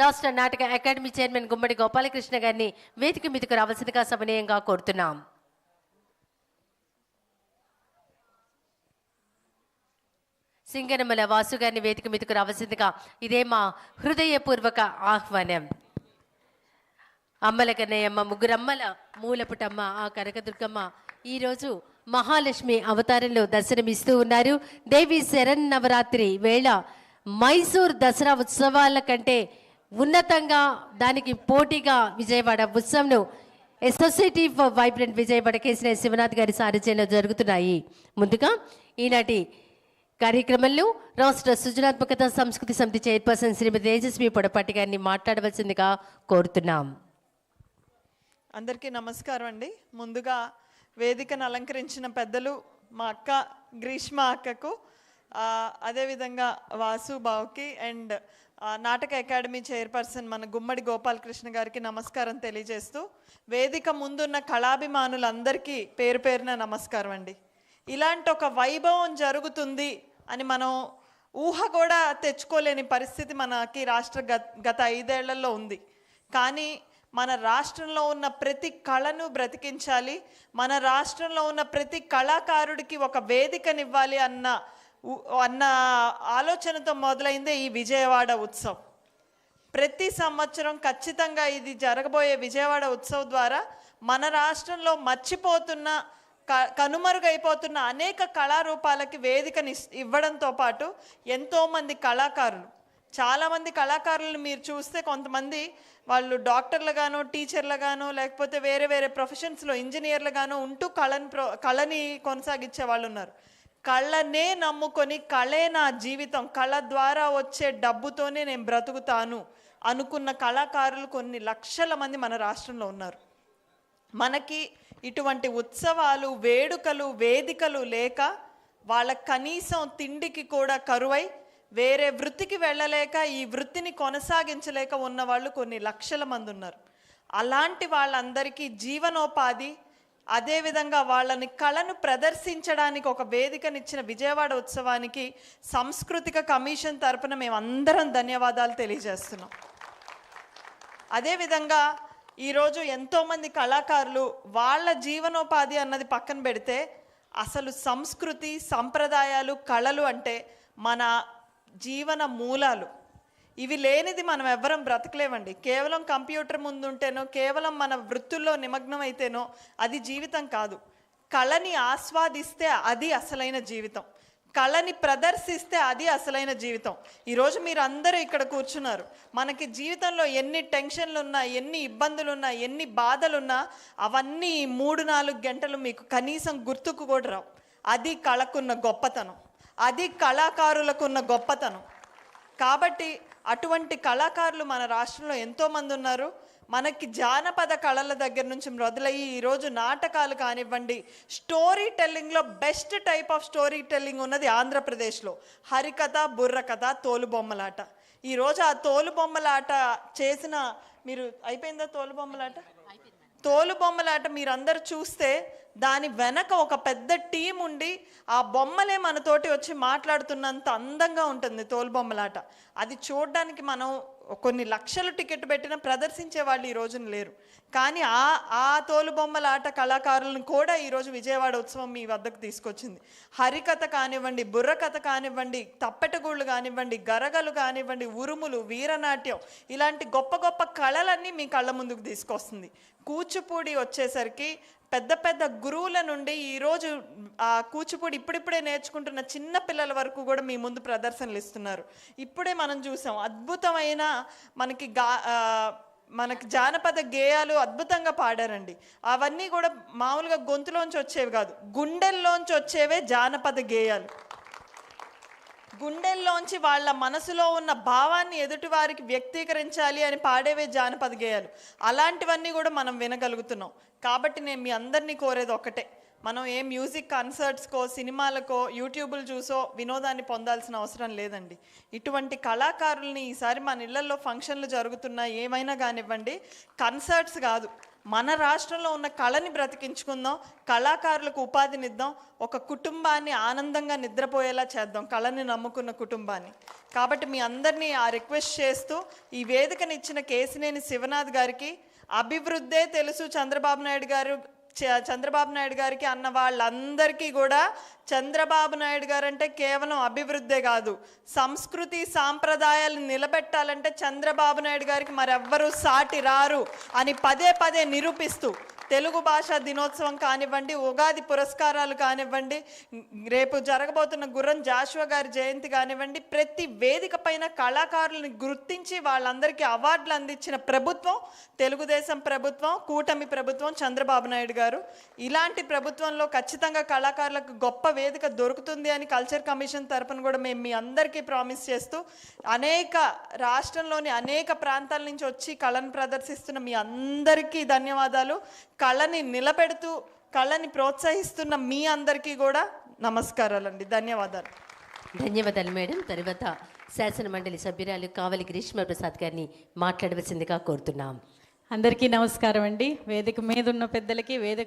రాష్ట్ర నాటక academy chairman గుమ్మడి గోపాలకృష్ణ గారిని వేదిక మీదకు రావాల్సిందిగా సవినయంగా కోరుతున్నాం. సింగనమల వాసు గారిని వేదిక మీదకు రావాల్సిందిగా ఇదే మా హృదయపూర్వక ఆహ్వానం. అమ్మల కన్నయ్యమ్మ, ముగ్గురమ్మల మూలపుటమ్మ ఆ కనకదుర్గమ్మ ఈరోజు మహాలక్ష్మి అవతారంలో దర్శనమిస్తూ ఉన్నారు. దేవి శరన్నవరాత్రి వేళ మైసూర్ దసరా ఉత్సవాల కంటే ఉన్నతంగా దానికి పోటీగా విజయవాడ ఉత్సవంను సొసైటీ ఫర్ వైబ్రెంట్ విజయవాడ కేసీనే శివనాథ్ గారి సారథ్యంలో జరుగుతున్నాయి. ముందుగా ఈనాటి కార్యక్రమంలో రాష్ట్ర సృజనాత్మకత సంస్కృతి సమితి చైర్పర్సన్ శ్రీమతి తేజస్వి పొడపాటి గారిని మాట్లాడవలసిందిగా కోరుతున్నాం. అందరికీ నమస్కారం అండి. ముందుగా వేదికను అలంకరించిన పెద్దలు మా అక్క గ్రీష్మ అక్కకు, అదేవిధంగా వాసు బావుకి అండ్ నాటక అకాడమీ చైర్పర్సన్ మన గుమ్మడి గోపాలకృష్ణ గారికి నమస్కారం తెలియజేస్తూ, వేదిక ముందున్న కళాభిమానులందరికీ పేరు పేరున నమస్కారం అండి. ఇలాంటి ఒక వైభవం జరుగుతుంది అని మనం ఊహ కూడా తెచ్చుకోలేని పరిస్థితి మనకి రాష్ట్ర గత 5 ఏళ్లలో ఉంది. కానీ మన రాష్ట్రంలో ఉన్న ప్రతి కళను బ్రతికించాలి, మన రాష్ట్రంలో ఉన్న ప్రతి కళాకారుడికి ఒక వేదికనివ్వాలి అన్న ఆలోచనతో మొదలైందే ఈ విజయవాడ ఉత్సవం. ప్రతి సంవత్సరం ఖచ్చితంగా ఇది జరగబోయే విజయవాడ ఉత్సవం ద్వారా మన రాష్ట్రంలో మర్చిపోతున్న కనుమరుగైపోతున్న అనేక కళారూపాలకి వేదికని ఇవ్వడంతో పాటు ఎంతోమంది కళాకారులు, చాలామంది కళాకారులను మీరు చూస్తే కొంతమంది వాళ్ళు డాక్టర్లుగానో టీచర్లుగానో లేకపోతే వేరే వేరే ప్రొఫెషన్స్లో ఇంజనీర్లుగానో ఉంటూ కళని కొనసాగించే వాళ్ళు ఉన్నారు. కళనే నమ్ముకొని కళే నా జీవితం, కళ ద్వారా వచ్చే డబ్బుతోనే నేను బ్రతుకుతాను అనుకున్న కళాకారులు కొన్ని లక్షల మంది మన రాష్ట్రంలో ఉన్నారు. మనకి ఇటువంటి ఉత్సవాలు, వేడుకలు, వేదికలు లేక వాళ్ళ కనీసం తిండికి కూడా కరువై వేరే వృత్తికి వెళ్ళలేక ఈ వృత్తిని కొనసాగించలేక ఉన్న వాళ్ళు కొన్ని లక్షల మంది ఉన్నారు. అలాంటి వాళ్ళందరికీ జీవనోపాధి, అదేవిధంగా వాళ్ళని కళను ప్రదర్శించడానికి ఒక వేదికనిచ్చిన విజయవాడ ఉత్సవానికి సాంస్కృతిక కమిషన్ తరపున మేమందరం ధన్యవాదాలు తెలియజేస్తున్నాం. అదేవిధంగా ఈరోజు ఎంతోమంది కళాకారులు వాళ్ళ జీవనోపాధి అన్నది పక్కన పెడితే అసలు సంస్కృతి, సంప్రదాయాలు, కళలు అంటే మన జీవన మూలాలు. ఇవి లేనిది మనం ఎవ్వరం బ్రతకలేమండి. కేవలం కంప్యూటర్ ముందుంటేనో, కేవలం మన వృత్తుల్లో నిమగ్నం అయితేనో అది జీవితం కాదు. కళని ఆస్వాదిస్తే అది అసలైన జీవితం, కళని ప్రదర్శిస్తే అది అసలైన జీవితం. ఈరోజు మీరు అందరూ ఇక్కడ కూర్చున్నారు. మనకి జీవితంలో ఎన్ని టెన్షన్లు ఉన్నా, ఎన్ని ఇబ్బందులున్నా, ఎన్ని బాధలున్నా అవన్నీ 3-4 గంటలు మీకు కనీసం గుర్తుకు కూడా రావు. అది కళకున్న గొప్పతనం, అది కళాకారులకున్న గొప్పతనం. కాబట్టి అటువంటి కళాకారులు మన రాష్ట్రంలో ఎంతోమంది ఉన్నారు. మనకి జానపద కళల దగ్గర నుంచి మొదలయ్యి ఈరోజు నాటకాలు కానివ్వండి, స్టోరీ టెల్లింగ్లో best type of story telling ఉన్నది ఆంధ్రప్రదేశ్లో. హరికథ, బుర్రకథ, తోలుబొమ్మలాట. ఈరోజు ఆ తోలుబొమ్మలాట చేసిన మీరు అయిపోయిందా? తోలుబొమ్మలాట మీరందరూ చూస్తే దాని వెనక ఒక పెద్ద టీం ఉండి ఆ బొమ్మలే మనతోటి వచ్చి మాట్లాడుతున్నంత అందంగా ఉంటుంది తోలుబొమ్మలాట. అది చూడడానికి మనం కొన్ని లక్షలు టికెట్ పెట్టిన ప్రదర్శించే వాళ్ళు ఈ రోజున లేరు. కానీ ఆ తోలుబొమ్మలాట కళాకారులను కూడా ఈరోజు విజయవాడ ఉత్సవం మీ వద్దకు తీసుకొచ్చింది. హరికథ కానివ్వండి, బుర్రకథ కానివ్వండి, తప్పెటగూళ్ళు కానివ్వండి, గరగలు కానివ్వండి, ఉరుములు, వీరనాట్యం, ఇలాంటి గొప్ప గొప్ప కళలన్నీ మీ కళ్ళ ముందుకు తీసుకొస్తుంది. కూచిపూడి వచ్చేసరికి పెద్ద పెద్ద గురువుల నుండి ఈరోజు ఆ కూచిపూడి ఇప్పుడిప్పుడే నేర్చుకుంటున్న చిన్న పిల్లల వరకు కూడా మీ ముందు ప్రదర్శనలు ఇస్తున్నారు. ఇప్పుడే మనం చూసాం అద్భుతమైన మనకి జానపద గేయాలు అద్భుతంగా పాడారండి. అవన్నీ కూడా మామూలుగా గొంతులోంచి వచ్చేవి కాదు, గుండెల్లోంచి వచ్చేవే జానపద గేయాలు. గుండెల్లోంచి వాళ్ళ మనసులో ఉన్న భావాన్ని ఎదుటి వారికి వ్యక్తీకరించాలి అని పాడేవే జానపద గేయాలు. అలాంటివన్నీ కూడా మనం వినగలుగుతున్నాం. కాబట్టి నేను మీ అందరినీ కోరేది ఒకటే, మనం ఏ మ్యూజిక్ కన్సర్ట్స్కో, సినిమాలకో, యూట్యూబ్లు చూసో వినోదాన్ని పొందాల్సిన అవసరం లేదండి. ఇటువంటి కళాకారుల్ని ఈసారి మన ఇళ్లలో ఫంక్షన్లు జరుగుతున్నా ఏమైనా కానివ్వండి, కన్సర్ట్స్ కాదు, మన రాష్ట్రంలో ఉన్న కళని బ్రతికించుకుందాం, కళాకారులకు ఉపాధినిద్దాం, ఒక కుటుంబాన్ని ఆనందంగా నిద్రపోయేలా చేద్దాం, కళని నమ్ముకున్న కుటుంబాన్ని. కాబట్టి మీ అందరినీ రిక్వెస్ట్ చేస్తూ ఈ వేదికని ఇచ్చిన కేసినేని శివనాథ్ గారికి, అభివృద్ధే తెలుసు చంద్రబాబు నాయుడు గారికి అన్న వాళ్ళందరికీ కూడా, చంద్రబాబు నాయుడు గారు అంటే కేవలం అభివృద్ధే కాదు, సంస్కృతి సాంప్రదాయాలు నిలబెట్టాలంటే చంద్రబాబు నాయుడు గారికి మరెవ్వరూ సాటి రారు అని పదే పదే నిరూపిస్తూ, తెలుగు భాషా దినోత్సవం కానివ్వండి, ఉగాది పురస్కారాలు కానివ్వండి, రేపు జరగబోతున్న గుర్రం జాషువా గారి జయంతి కానివ్వండి, ప్రతి వేదిక పైన కళాకారులను గుర్తించి వాళ్ళందరికీ అవార్డులు అందించిన ప్రభుత్వం తెలుగుదేశం ప్రభుత్వం, కూటమి ప్రభుత్వం, చంద్రబాబు నాయుడు గారు. ఇలాంటి ప్రభుత్వంలో ఖచ్చితంగా కళాకారులకు గొప్ప వేదిక దొరుకుతుంది అని కల్చర్ కమిషన్ తరపున కూడా మేము మీ అందరికీ ప్రామిస్ చేస్తూ, రాష్ట్రంలోని అనేక ప్రాంతాల నుంచి వచ్చి కళను ప్రదర్శిస్తున్న మీ అందరికీ ధన్యవాదాలు. కళని నిలబెడుతూ కళని ప్రోత్సహిస్తున్న మీ అందరికీ కూడా నమస్కారాలండి. ధన్యవాదాలు. ధన్యవాదాలు మేడం. తర్వాత శాసన మండలి సభ్యురాలు కావలి గ్రీష్మ ప్రసాద్ గారిని మాట్లాడవలసిందిగా కోరుతున్నాం. అందరికీ నమస్కారం అండి. వేదిక మీద ఉన్న పెద్దలకి, వేదిక